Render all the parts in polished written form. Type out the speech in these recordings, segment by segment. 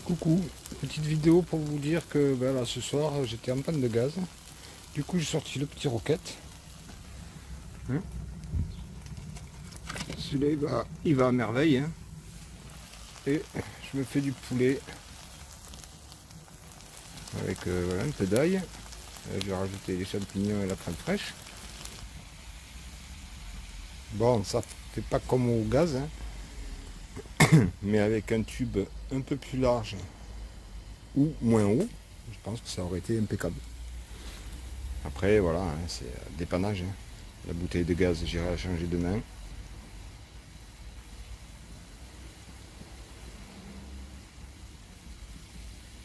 Coucou, petite vidéo pour vous dire que là, ce soir j'étais en panne de gaz. Du coup j'ai sorti le petit roquette. Hein, celui-là il va à merveille. Hein. Et je me fais du poulet avec voilà, un peu d'ail. Je vais rajouter les champignons et la crème fraîche. Bon, ça fait pas comme au gaz, hein, mais avec un tube un peu plus large ou moins haut, je pense que ça aurait été impeccable. Après voilà, hein, c'est dépannage. Hein. La bouteille de gaz, j'irai la changer demain.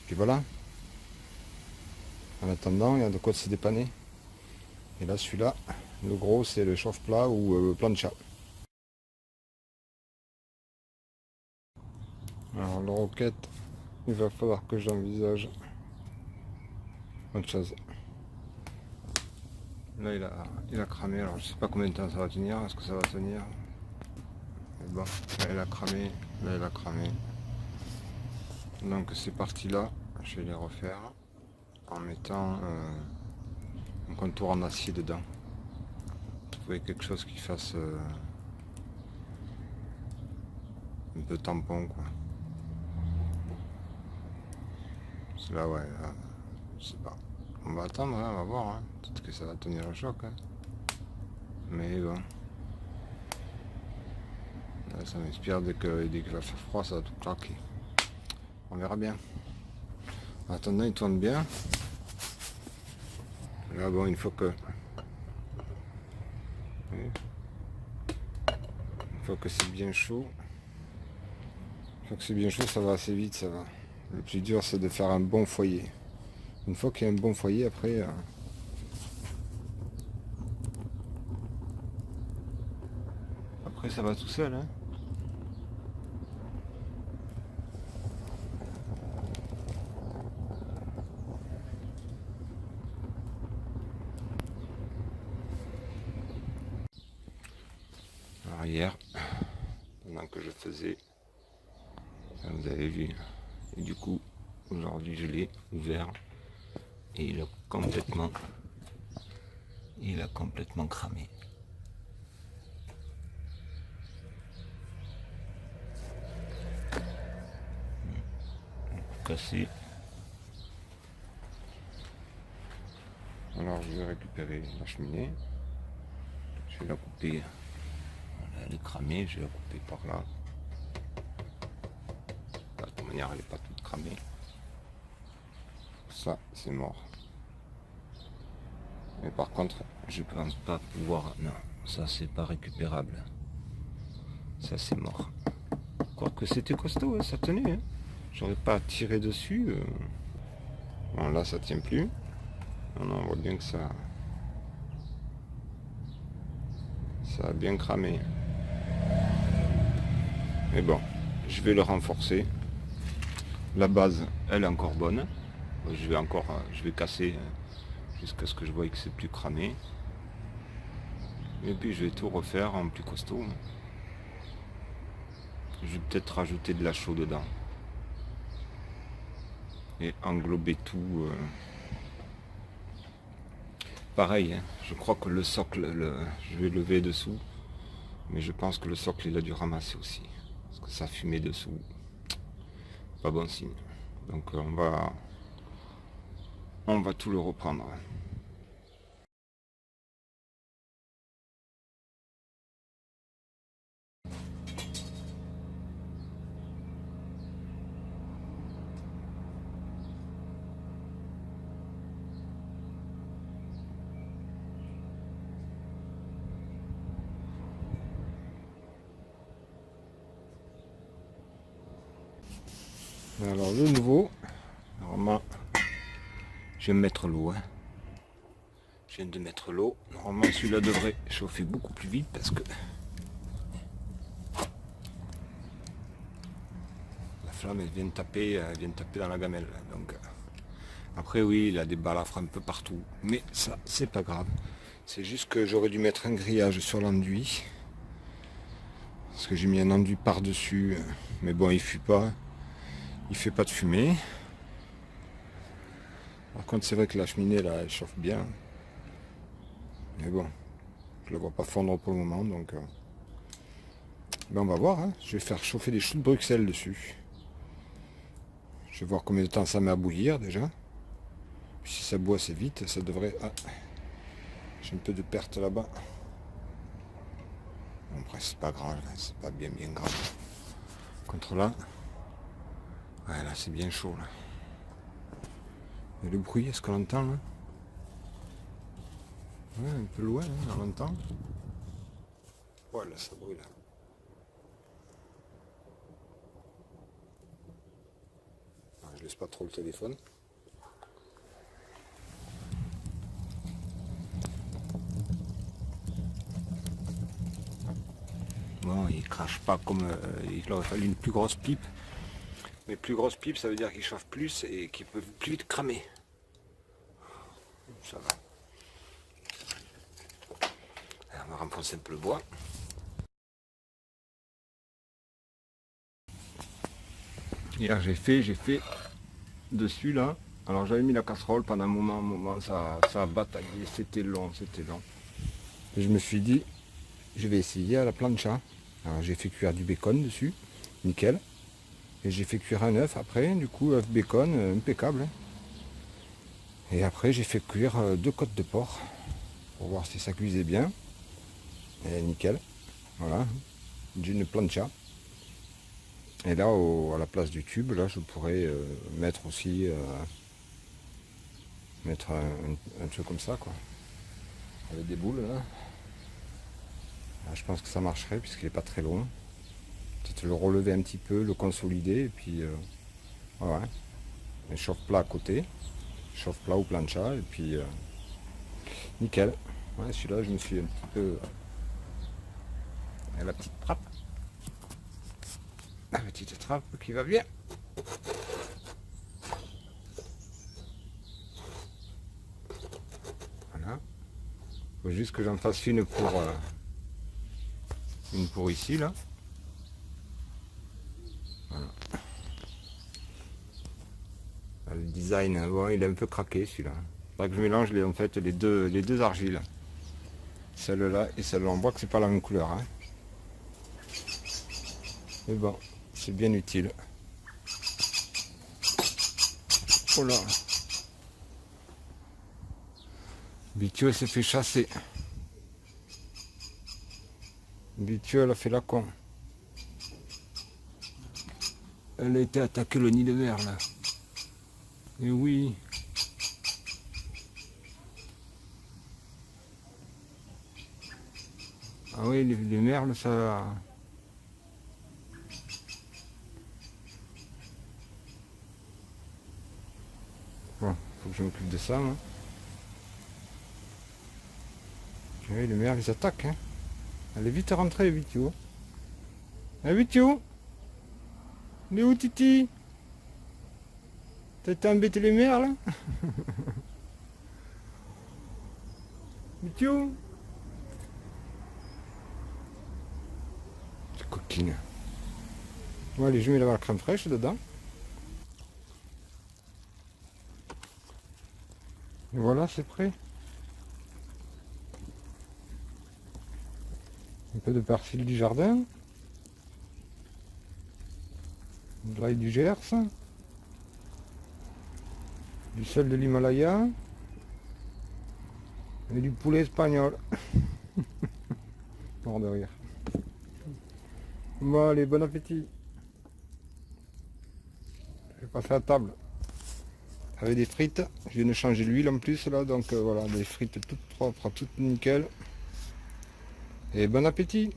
Puis voilà. En attendant, il y a de quoi se dépanner. Et là, celui-là, le gros, c'est le chauffe-plat ou plancha. Alors, le roquette, il va falloir que j'envisage autre chose. Là, il a cramé. Alors, je sais pas combien de temps ça va tenir. Est-ce que ça va tenir? Mais bon, là, il a cramé. Là, il a cramé. Donc, ces parties-là, je vais les refaire en mettant un contour en acier dedans. Trouver quelque chose qui fasse un peu tampon, quoi. C'est là, ouais, là, je sais pas. On va attendre, hein, on va voir. Hein. Peut-être que ça va tenir le choc. Hein. Mais bon. Là, ça m'inspire dès qu'il va faire froid, ça va tout claquer. On verra bien. En attendant, il tourne bien. Là, bon, une fois que c'est bien chaud, ça va assez vite, ça va. Le plus dur, c'est de faire un bon foyer. Une fois qu'il y a un bon foyer, après ça va tout seul. Hein. Alors hier, pendant que je faisais, vous avez vu, et du coup, aujourd'hui je l'ai ouvert et il a complètement cramé. Cassé. Alors je vais récupérer la cheminée. Je vais la couper. Voilà, elle est cramée, je vais la couper par là. De toute manière, elle n'est pas toute cramée. Ça, c'est mort. Mais par contre, je pense pas pouvoir. Non, ça c'est pas récupérable. Ça c'est mort. Quoique c'était costaud, hein, ça tenait. Hein. J'aurais pas tiré dessus. Bon, là ça tient plus. Non, on voit bien que ça a bien cramé. Mais bon, je vais le renforcer. La base, elle est encore bonne. Je vais casser jusqu'à ce que je voie que c'est plus cramé. Et puis je vais tout refaire en plus costaud. Je vais peut-être rajouter de la chaux dedans. Et englober tout. Pareil, hein, je crois que le socle, je vais lever dessous. Mais je pense que le socle, il a dû ramasser aussi. Parce que ça fumait dessous. Pas bon signe. Donc on va tout le reprendre. Alors de nouveau, normalement, je vais mettre l'eau. Hein. Je viens de mettre l'eau. Normalement celui-là devrait chauffer beaucoup plus vite parce que la flamme elle vient de taper dans la gamelle. Donc après oui, il a des balafres un peu partout. Mais ça, c'est pas grave. C'est juste que j'aurais dû mettre un grillage sur l'enduit. Parce que j'ai mis un enduit par-dessus. Mais bon, il fuit pas. Il fait pas de fumée. Par contre, c'est vrai que la cheminée là, elle chauffe bien. Mais bon, je la vois pas fondre pour le moment, donc ben on va voir. Hein. Je vais faire chauffer des choux de Bruxelles dessus. Je vais voir combien de temps ça met à bouillir déjà. Puis si ça boit assez vite, ça devrait. Ah, j'ai un peu de perte là-bas. Bon, après, c'est pas grave, c'est pas bien grave. Contre là, ouais, là c'est bien chaud là. Et le bruit, est-ce qu'on l'entend là? Ouais, un peu loin, hein, on l'entend. Voilà, ça brûle. Je laisse pas trop le téléphone. Bon, il crache pas comme il aurait fallu une plus grosse pipe. Mais plus grosse pipe, ça veut dire qu'il chauffe plus et qu'il peut plus vite cramer. Ça va. Alors, on va renfoncer un peu le bois. Hier j'ai fait dessus là. Alors j'avais mis la casserole pendant un moment ça a bataillé, c'était long. Et je me suis dit, je vais essayer à la plancha. Alors j'ai fait cuire du bacon dessus, nickel. Et j'ai fait cuire un œuf après, du coup œuf bacon, impeccable. Hein. Et après j'ai fait cuire 2 côtes de porc, pour voir si ça cuisait bien. Et nickel, voilà, j'ai une plancha. Et là, à la place du tube, là, je pourrais mettre aussi un truc comme ça, quoi. Avec des boules, là. Là, je pense que ça marcherait, puisqu'il n'est pas très long. Peut-être le relever un petit peu, le consolider, et puis voilà. Un chauffe-plat à côté. Chauffe-plat ou plancha, et puis nickel. Ouais, celui-là, je me suis un petit peu... la petite trappe. La petite trappe qui va bien. Voilà. Il faut juste que j'en fasse une pour ici là. Voilà. Le design, bon, il est un peu craqué celui-là. Il faudra que je mélange en fait les deux argiles. Celle-là et celle-là. On voit que c'est pas la même couleur. Hein. Mais bon, c'est bien utile. Oh là. Bitio s'est fait chasser. Bitio elle a fait la con. Elle a été attaquée le nid de mer là. Et oui. Ah oui, les merles ça... Bon, faut que je m'occupe de ça. Hein. Oui, les merles ils attaquent. Hein. Elle est vite rentrée, Vitio. Eh, Vitio, il est où Titi? T'as été embêté les merles? Vitio? C'est coquine. Bon, allez, je mets la crème fraîche dedans. Et voilà, c'est prêt. Un peu de persil du jardin. De l'ail du Gers. Du sel de l'Himalaya. Et du poulet espagnol. Mort de rire. Bon, allez, bon appétit. Je vais passer à table. Avec des frites. Je viens de changer l'huile en plus là, donc voilà, des frites toutes propres, toutes nickel. Et bon appétit.